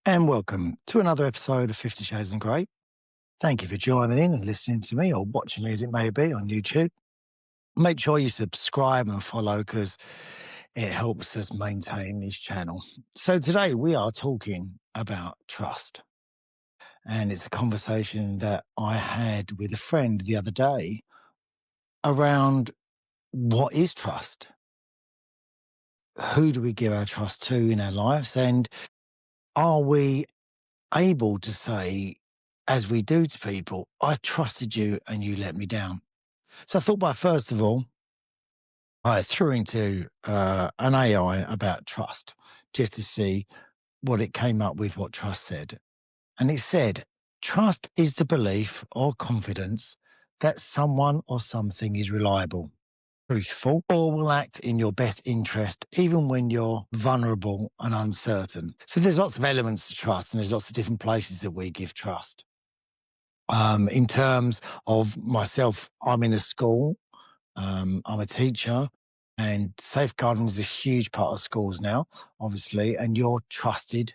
And welcome to another episode of 50 Shades of Grey. Thank you for joining in and listening to me or watching me as it may be on YouTube. Make sure you subscribe and follow because it helps us maintain this channel. So today we are talking about trust. And it's a conversation that I had with a friend the other day around what is trust? Who do we give our trust to in our lives? And are we able to say, as we do to people, I trusted you and you let me down? So I thought, by first of all, I threw into an AI about trust just to see what it came up with, what trust said. And it said, trust is the belief or confidence that someone or something is reliable, truthful, or will act in your best interest, even when you're vulnerable and uncertain. So there's lots of elements to trust, and there's lots of different places that we give trust. In terms of myself, I'm in a school, I'm a teacher, and safeguarding is a huge part of schools now, obviously, and you're trusted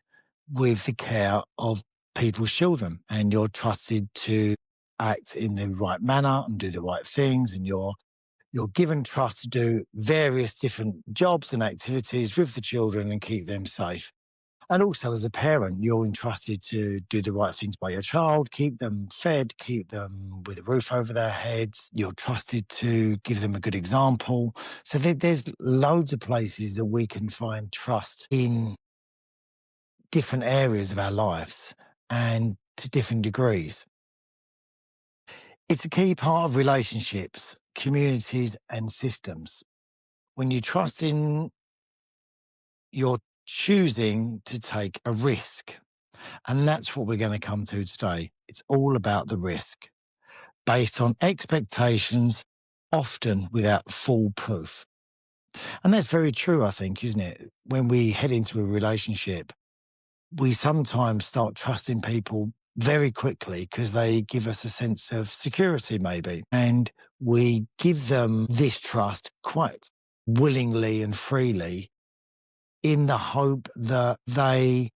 with the care of people's children, and you're trusted to act in the right manner and do the right things, and you're given trust to do various different jobs and activities with the children and keep them safe. And also, as a parent, you're entrusted to do the right things by your child, keep them fed, keep them with a roof over their heads. You're trusted to give them a good example. So there's loads of places that we can find trust in different areas of our lives and to different degrees. It's a key part of relationships, communities, and systems. When you trust in, you're choosing to take a risk. And that's what we're going to come to today. It's all about the risk based on expectations, often without full proof. And that's very true, I think, isn't it? When we head into a relationship, we sometimes start trusting people very quickly because they give us a sense of security, maybe. And we give them this trust quite willingly and freely in the hope that they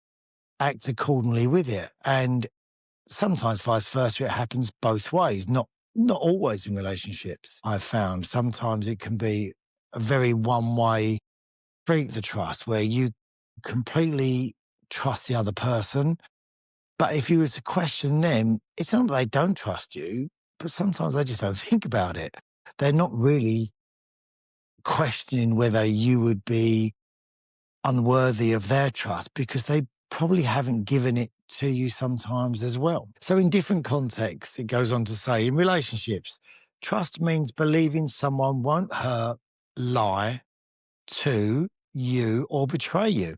act accordingly with it. And sometimes vice versa, it happens both ways, not always in relationships. I've found sometimes it can be a very one-way street, the trust, where you completely trust the other person. But if you were to question them, it's not that they don't trust you, but sometimes they just don't think about it. They're not really questioning whether you would be unworthy of their trust because they probably haven't given it to you sometimes as well. So in different contexts, it goes on to say, in relationships, trust means believing someone won't hurt, lie to you, or betray you.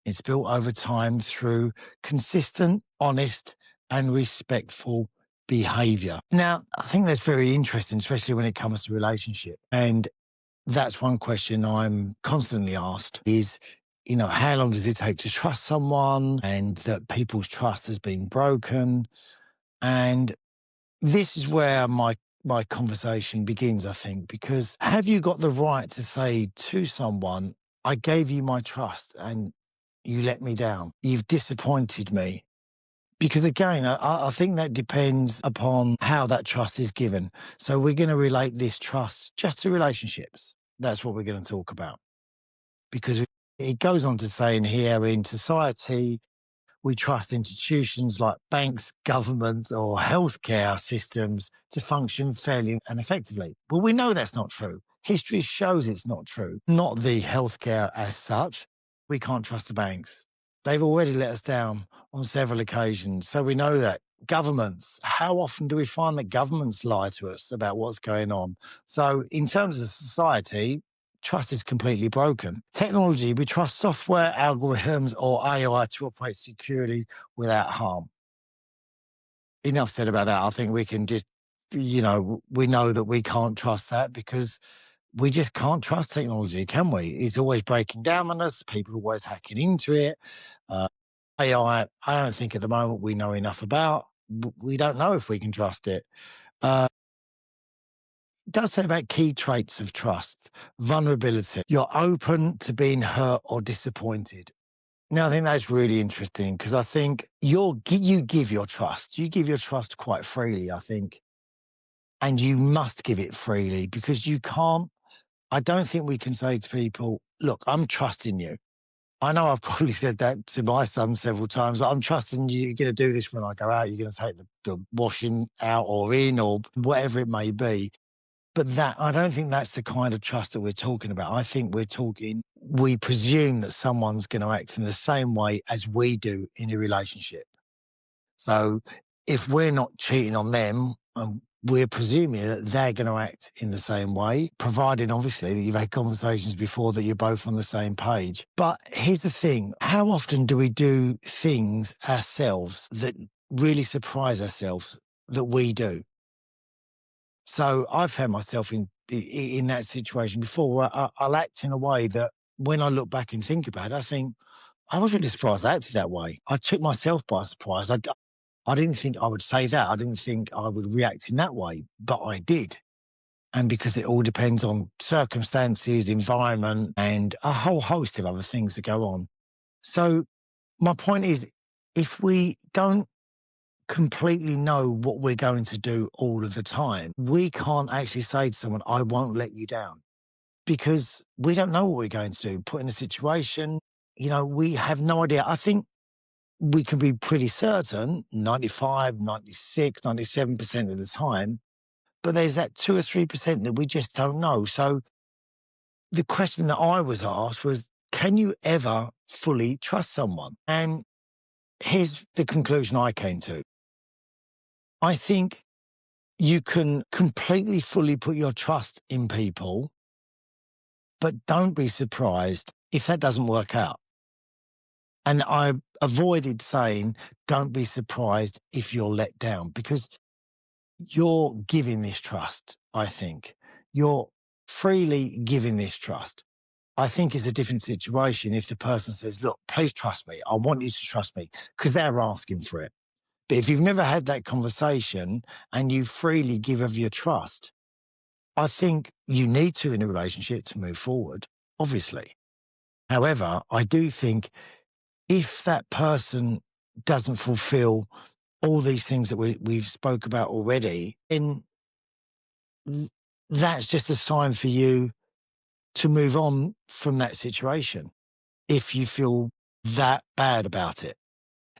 It's built over time through consistent, honest, and respectful behavior. Now, I think that's very interesting, especially when it comes to relationship. And that's one question I'm constantly asked is, how long does it take to trust someone, and that people's trust has been broken? And this is where my conversation begins, I think, because have you got the right to say to someone, I gave you my trust and you let me down. You've disappointed me. Because again, I think that depends upon how that trust is given. So we're going to relate this trust just to relationships. That's what we're going to talk about. Because it goes on to say in here, in society, we trust institutions like banks, governments, or healthcare systems to function fairly and effectively. Well, we know that's not true. History shows it's not true. Not the healthcare as such. We can't trust the banks. They've already let us down on several occasions. So we know that. Governments, how often do we find that governments lie to us about what's going on? So in terms of society, trust is completely broken. Technology, we trust software, algorithms, or AI to operate securely without harm. Enough said about that. I think we can just, we know that we can't trust that because we just can't trust technology, can we? It's always breaking down on us. People are always hacking into it. AI, I don't think at the moment we know enough about. We don't know if we can trust it. It does say about key traits of trust. Vulnerability. You're open to being hurt or disappointed. Now, I think that's really interesting because I think you give your trust. You give your trust quite freely, I think, and you must give it freely because you can't. I don't think we can say to people, "Look, I'm trusting you." I know I've probably said that to my son several times. I'm trusting you. You're going to do this when I go out. You're going to take the washing out or in or whatever it may be. But I don't think that's the kind of trust that we're talking about. I think we presume that someone's going to act in the same way as we do in a relationship. So if we're not cheating on them, we're presuming that they're going to act in the same way, providing obviously that you've had conversations before that you're both on the same page. But here's the thing. How often do we do things ourselves that really surprise ourselves that we do? So I've found myself in that situation before where I'll act in a way that when I look back and think about it, I think I was really surprised I acted that way. I took myself by surprise. I didn't think I would say that. I didn't think I would react in that way, but I did. And because it all depends on circumstances, environment, and a whole host of other things that go on. So my point is, if we don't completely know what we're going to do all of the time, we can't actually say to someone, I won't let you down, because we don't know what we're going to do. Put in a situation, we have no idea. I think we can be pretty certain 95, 96, 97% of the time, but there's that 2 or 3% that we just don't know. So the question that I was asked was, can you ever fully trust someone? And here's the conclusion I came to. I think you can completely, fully put your trust in people, but don't be surprised if that doesn't work out. And I avoided saying, don't be surprised if you're let down, because you're giving this trust, I think. You're freely giving this trust. I think it's a different situation if the person says, look, please trust me. I want you to trust me, because they're asking for it. But if you've never had that conversation and you freely give of your trust, I think you need to in a relationship to move forward, obviously. However, I do think if that person doesn't fulfill all these things that we've spoke about already, then that's just a sign for you to move on from that situation. If you feel that bad about it,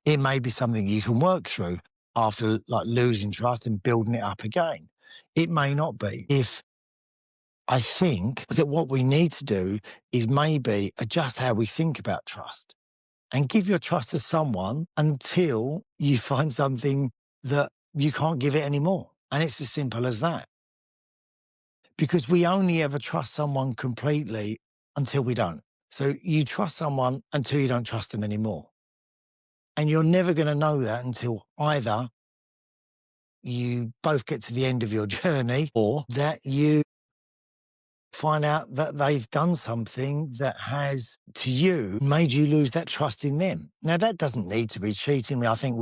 it may be something you can work through after like losing trust and building it up again. It may not be. I think that what we need to do is maybe adjust how we think about trust and give your trust to someone until you find something that you can't give it anymore. And it's as simple as that. Because we only ever trust someone completely until we don't. So you trust someone until you don't trust them anymore. And you're never going to know that until either you both get to the end of your journey or that you find out that they've done something that has, to you, made you lose that trust in them. Now, that doesn't need to be cheating. I think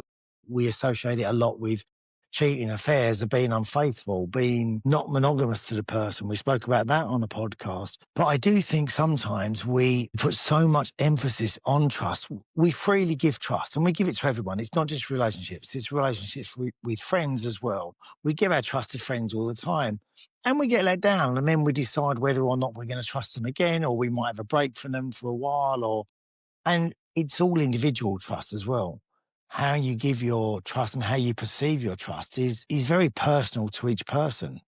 we associate it a lot with cheating, affairs, of being unfaithful, being not monogamous to the person. We spoke about that on a podcast. But I do think sometimes we put so much emphasis on trust. We freely give trust and we give it to everyone. It's not just relationships. It's relationships with friends as well. We give our trust to friends all the time. And we get let down, and then we decide whether or not we're going to trust them again, or we might have a break from them for a while, and it's all individual trust as well. How you give your trust and how you perceive your trust is very personal to each person.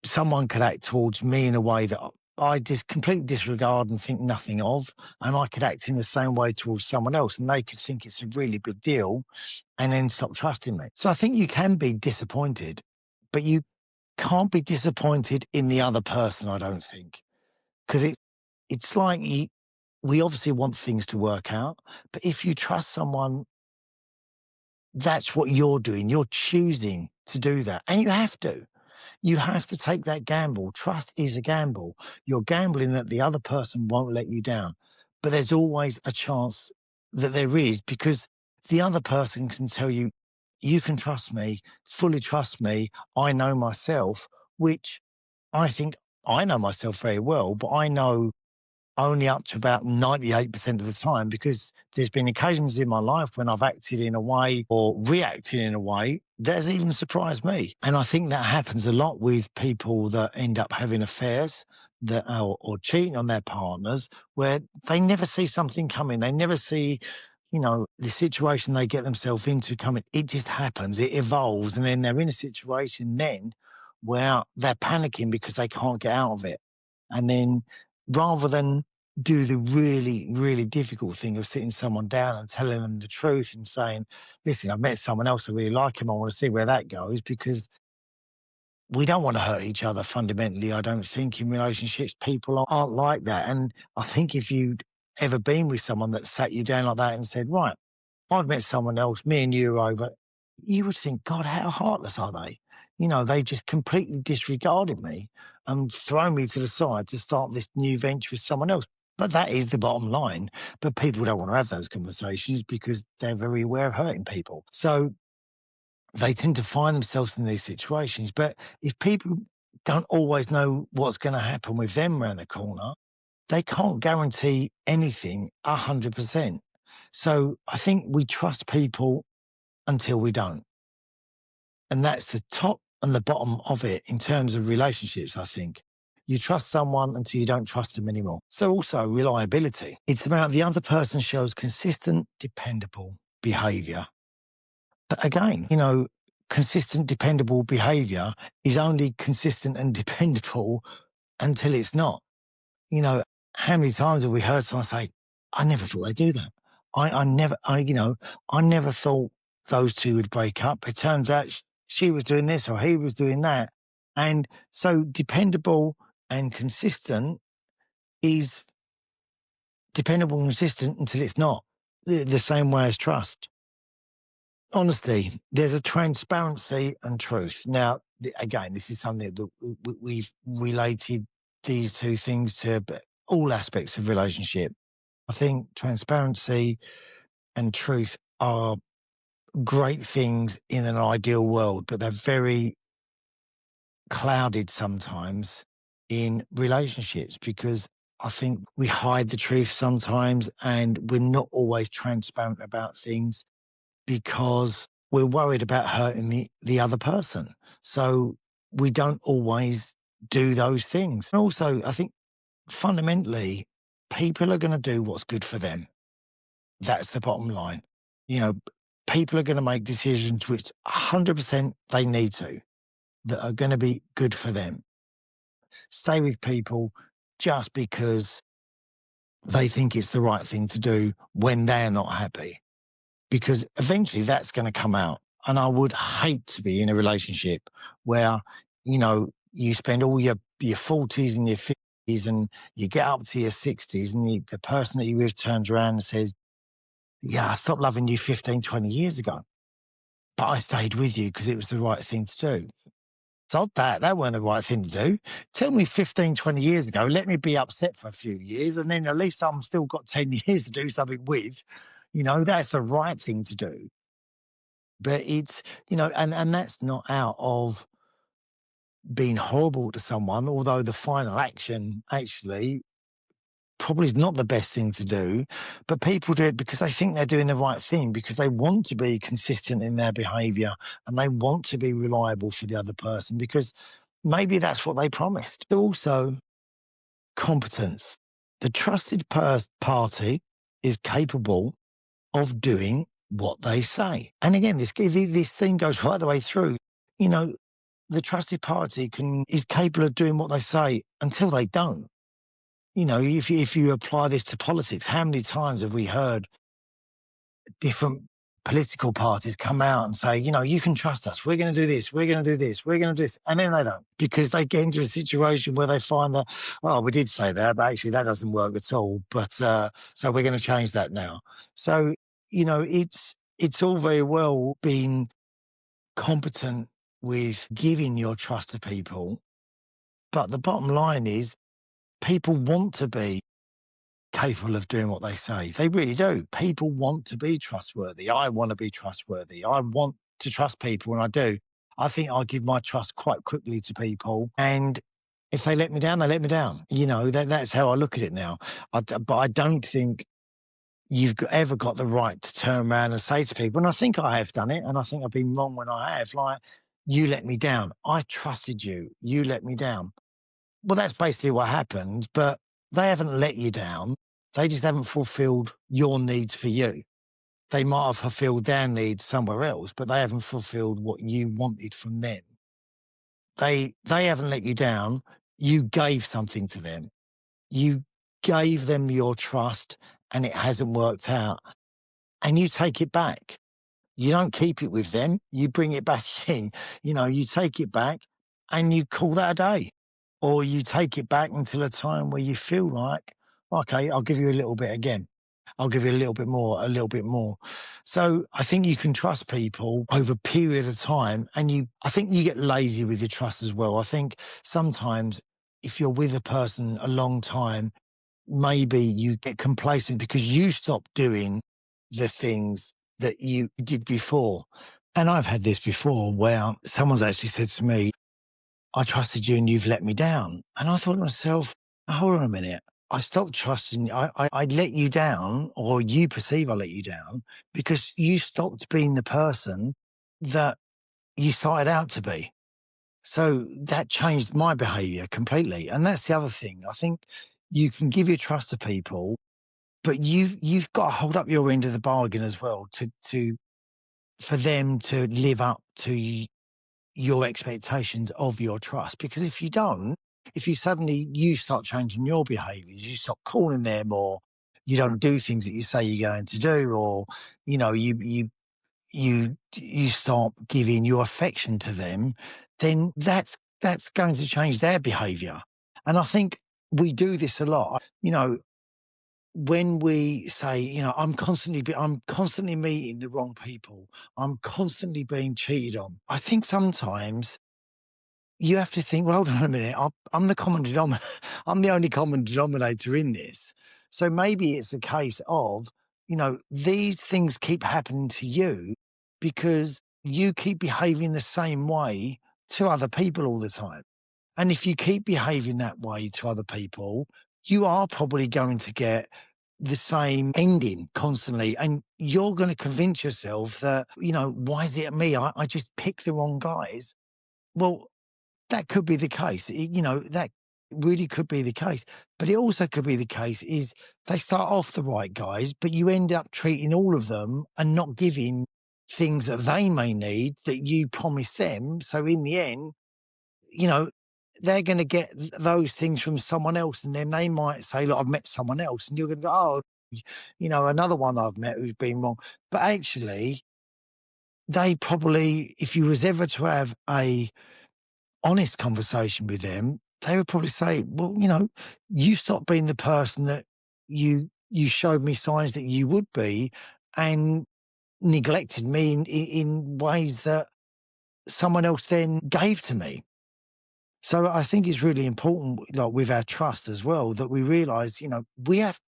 Someone could act towards me in a way that I just completely disregard and think nothing of, and I could act in the same way towards someone else, and they could think it's a really big deal and then stop trusting me. So I think you can be disappointed, but you can't be disappointed in the other person, I don't think, because it's like we obviously want things to work out, but if you trust someone, that's what you're doing. You're choosing to do that, and you have to. You have to take that gamble. Trust is a gamble. You're gambling that the other person won't let you down, but there's always a chance that there is, because the other person can tell you, you can trust me, fully trust me. I know myself, which I think I know myself very well, but I know only up to about 98% of the time, because there's been occasions in my life when I've acted in a way or reacted in a way that has even surprised me. And I think that happens a lot with people that end up having affairs that or cheating on their partners, where they never see something coming. They never see, the situation they get themselves into coming. It just happens. It evolves. And then they're in a situation then where they're panicking because they can't get out of it. And then rather than do the really, really difficult thing of sitting someone down and telling them the truth and saying, listen, I've met someone else, I really like him, I want to see where that goes, because we don't want to hurt each other fundamentally. I don't think in relationships people aren't like that. And I think if you'd ever been with someone that sat you down like that and said, right, I've met someone else, me and you are over, you would think, God, how heartless are they? They just completely disregarded me and thrown me to the side to start this new venture with someone else. But that is the bottom line. But people don't want to have those conversations because they're very aware of hurting people. So they tend to find themselves in these situations. But if people don't always know what's going to happen with them around the corner, they can't guarantee anything 100%. So I think we trust people until we don't. And that's the top and the bottom of it in terms of relationships, I think. You trust someone until you don't trust them anymore. So also reliability. It's about the other person shows consistent, dependable behavior. But again, consistent, dependable behavior is only consistent and dependable until it's not. How many times have we heard someone say, I never thought they'd do that. I never thought those two would break up. It turns out she was doing this or he was doing that. And so dependable and consistent is dependable and consistent until it's not, the same way as trust. Honesty, there's a transparency and truth. Now, again, this is something that we've related these two things to all aspects of relationship. I think transparency and truth are great things in an ideal world, but they're very clouded sometimes in relationships because I think we hide the truth sometimes and we're not always transparent about things because we're worried about hurting the other person. So we don't always do those things. And also, I think fundamentally, people are going to do what's good for them. That's the bottom line. People are going to make decisions which 100% they need to, that are going to be good for them. Stay with people just because they think it's the right thing to do when they're not happy, because eventually that's going to come out. And I would hate to be in a relationship where, you spend all your 40s and your 50s and you get up to your 60s and the person that you're with turns around and says, yeah, I stopped loving you 15, 20 years ago, but I stayed with you because it was the right thing to do. Sod that. That weren't the right thing to do. Tell me 15, 20 years ago, let me be upset for a few years, and then at least I'm still got 10 years to do something with. That's the right thing to do. But it's, and that's not out of being horrible to someone, although the final action actually probably is not the best thing to do. But people do it because they think they're doing the right thing, because they want to be consistent in their behavior and they want to be reliable for the other person, because maybe that's what they promised. Also, competence. The trusted party is capable of doing what they say. And again, this thing goes right the way through. The trusted party is capable of doing what they say until they don't. If you apply this to politics, how many times have we heard different political parties come out and say, you can trust us. We're going to do this. We're going to do this. We're going to do this. And then they don't, because they get into a situation where they find that, oh, we did say that, but actually that doesn't work at all. But so we're going to change that now. So, it's all very well being competent with giving your trust to people. But the bottom line is people want to be capable of doing what they say. They really do. People want to be trustworthy. I want to be trustworthy. I want to trust people, and I do. I think I give my trust quite quickly to people. And If they let me down, they let me down. That's how I look at it now. But I don't think ever got the right to turn around and say to people, and I think I have done it, and I think I've been wrong when I have, like, you let me down. I trusted you. You let me down. Well, that's basically what happened, but they haven't let you down. They just haven't fulfilled your needs for you. They might have fulfilled their needs somewhere else, but they haven't fulfilled what you wanted from them. They haven't let you down. You gave something to them. You gave them your trust and it hasn't worked out. And you take it back. You don't keep it with them. You bring it back in. You take it back and you call that a day. Or you take it back until a time where you feel like, okay, I'll give you a little bit again. I'll give you a little bit more, a little bit more. So I think you can trust people over a period of time, and I think you get lazy with your trust as well. I think sometimes if you're with a person a long time, maybe you get complacent because you stop doing the things that you did before. And I've had this before where someone's actually said to me, I trusted you and you've let me down. And I thought to myself, hold on a minute. I stopped trusting. I let you down, or you perceive I let you down, because you stopped being the person that you started out to be. So that changed my behavior completely. And that's the other thing. I think you can give your trust to people, but you've got to hold up your end of the bargain as well for them to live up to your expectations of your trust. Because if you don't, if you start changing your behaviors, you stop calling them, or you don't do things that you say you're going to do, or you stop giving your affection to them, then that's going to change their behavior. And I think we do this a lot. When we say, I'm constantly meeting the wrong people, I'm constantly being cheated on, I think sometimes you have to think, well, hold on a minute, I'm the common denominator. I'm the only common denominator in this. So maybe it's a case of, these things keep happening to you because you keep behaving the same way to other people all the time. And if you keep behaving that way to other people, you are probably going to get the same ending constantly. And you're going to convince yourself that, why is it me? I just pick the wrong guys. Well, that could be the case. That really could be the case. But it also could be the case is they start off the right guys, but you end up treating all of them and not giving things that they may need that you promised them. So in the end, they're going to get those things from someone else. And then they might say, look, I've met someone else. And you're going to go, oh, another one I've met who's been wrong. But actually, they probably, if you was ever to have a honest conversation with them, they would probably say, well, you stopped being the person that you showed me signs that you would be, and neglected me in ways that someone else then gave to me. So I think it's really important, like with our trust as well, that we realize,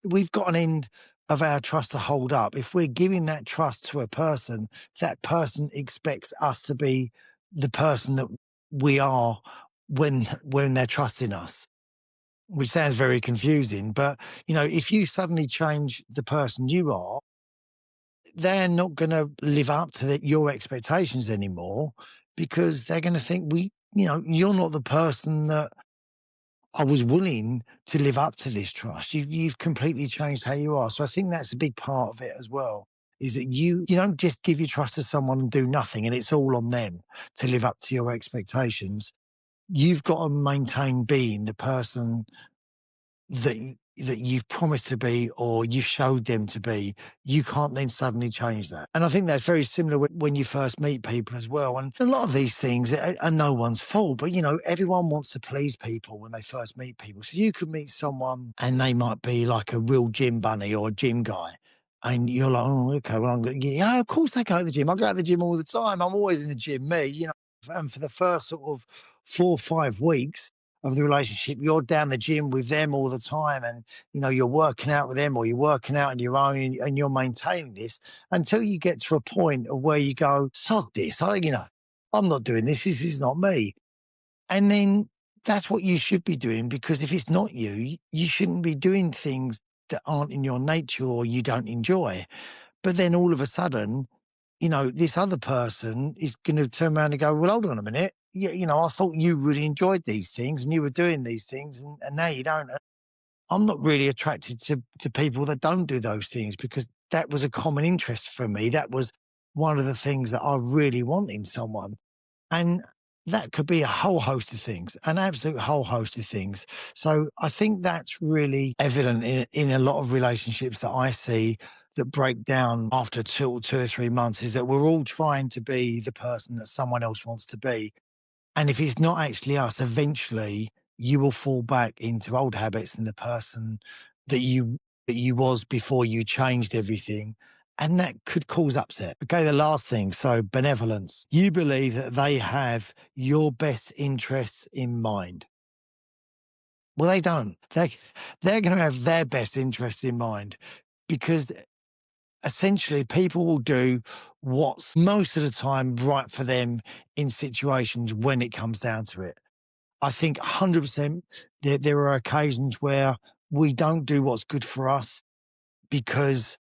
we've got an end of our trust to hold up. If we're giving that trust to a person, that person expects us to be the person that we are when they're trusting us, which sounds very confusing. But, if you suddenly change the person you are, they're not going to live up to your expectations anymore, because they're going to think, you're not the person that I was willing to live up to this trust. You've completely changed how you are. So I think that's a big part of it as well, is that you don't just give your trust to someone and do nothing and it's all on them to live up to your expectations. You've got to maintain being the person that you've promised to be, or you showed them to be. You can't then suddenly change that. And I think that's very similar when you first meet people as well. And a lot of these things are no one's fault, but everyone wants to please people when they first meet people. So you could meet someone and they might be like a real gym bunny or a gym guy. And you're like, oh, okay, well, yeah, of course I go to the gym. I go to the gym all the time. I'm always in the gym, me, and for the first sort of 4 or 5 weeks of the relationship, you're down the gym with them all the time, and you're working out with them, or you're working out on your own, and you're maintaining this until you get to a point of where you go, sod this, I'm not doing this is not me. And then that's what you should be doing, because if it's not you, you shouldn't be doing things that aren't in your nature or you don't enjoy. But then all of a sudden, this other person is going to turn around and go, well, hold on a minute. I thought you really enjoyed these things and you were doing these things, and now you don't. I'm not really attracted to people that don't do those things, because that was a common interest for me. That was one of the things that I really want in someone. And that could be a whole host of things, an absolute whole host of things. So I think that's really evident in a lot of relationships that I see that break down after 2 or 3 months, is that we're all trying to be the person that someone else wants to be. And if it's not actually us, eventually you will fall back into old habits and the person that you was before you changed everything. And that could cause upset. Okay, the last thing. So benevolence. You believe that they have your best interests in mind. Well, they don't. They're going to have their best interests in mind, because essentially people will do what's most of the time right for them in situations when it comes down to it. I think 100% there are occasions where we don't do what's good for us because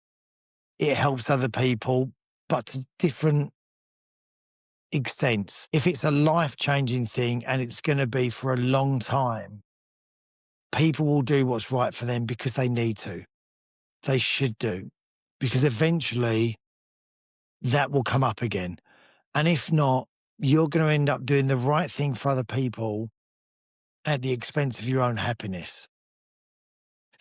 it helps other people, but to different extents. If it's a life-changing thing and it's going to be for a long time, people will do what's right for them because they need to. They should do, because eventually that will come up again. And if not, you're going to end up doing the right thing for other people at the expense of your own happiness.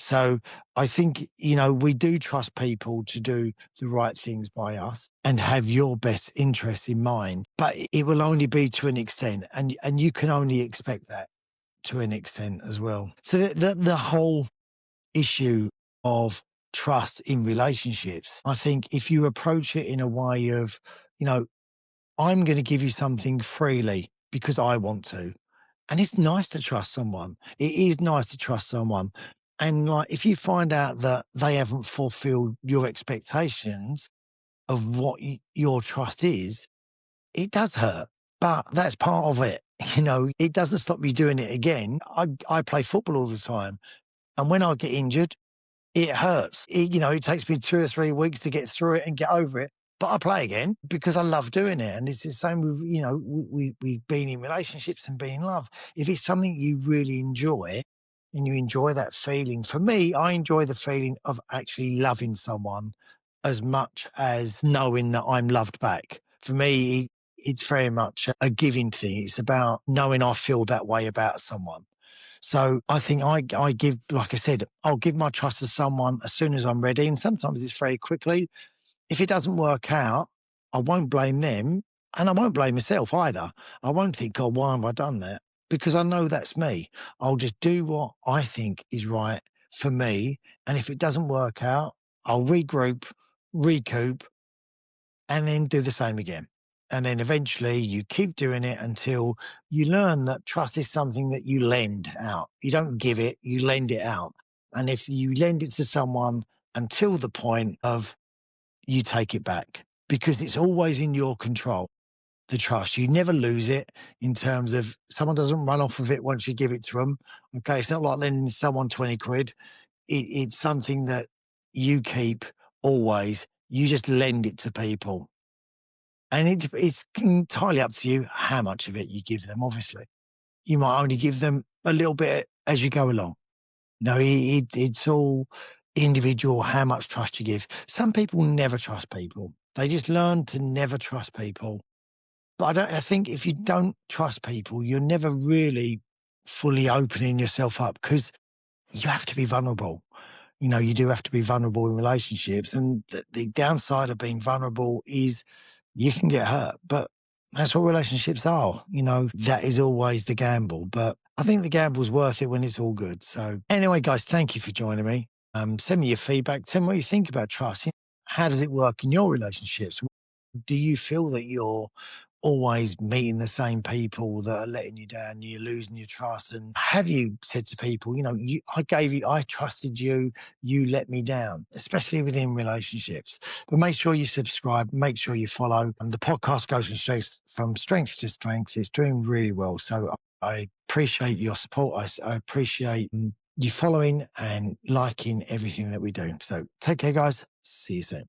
So I think, we do trust people to do the right things by us and have your best interests in mind, but it will only be to an extent, and you can only expect that to an extent as well. So the whole issue of trust in relationships, I think if you approach it in a way of, I'm going to give you something freely because I want to. And it's nice to trust someone. It is nice to trust someone. And if you find out that they haven't fulfilled your expectations of what your trust is, it does hurt. But that's part of it. It doesn't stop you doing it again. I play football all the time. And when I get injured, it hurts. It takes me 2 or 3 weeks to get through it and get over it. But I play again because I love doing it. And it's the same with, with being in relationships and being in love. If it's something you really enjoy and you enjoy that feeling, for me, I enjoy the feeling of actually loving someone as much as knowing that I'm loved back. For me, it's very much a giving thing. It's about knowing I feel that way about someone. So I think I give, like I said, I'll give my trust to someone as soon as I'm ready. And sometimes it's very quickly. If it doesn't work out, I won't blame them, and I won't blame myself either. I won't think, oh, why have I done that? Because I know that's me. I'll just do what I think is right for me. And if it doesn't work out, I'll regroup, recoup, and then do the same again. And then eventually you keep doing it until you learn that trust is something that you lend out. You don't give it, you lend it out. And if you lend it to someone until the point of you take it back, because it's always in your control, the trust. You never lose it in terms of someone doesn't run off of it once you give it to them. Okay, it's not like lending someone 20 quid. It's something that you keep always. You just lend it to people. And it's entirely up to you how much of it you give them, obviously. You might only give them a little bit as you go along. It's all individual how much trust you give. Some people never trust people. They just learn to never trust people. But I think if you don't trust people, you're never really fully opening yourself up, because you have to be vulnerable. You do have to be vulnerable in relationships. And the downside of being vulnerable is you can get hurt, but that's what relationships are. That is always the gamble. But I think the gamble's worth it when it's all good. So anyway, guys, thank you for joining me. Send me your feedback. Tell me what you think about trust. How does it work in your relationships? Do you feel that you're always meeting the same people that are letting you down, you're losing your trust? And have you said to people, I trusted you, you let me down, especially within relationships? But make sure you subscribe, make sure you follow. And the podcast goes from strength to strength. It's doing really well. So I appreciate your support. I appreciate you following and liking everything that we do. So take care, guys. See you soon.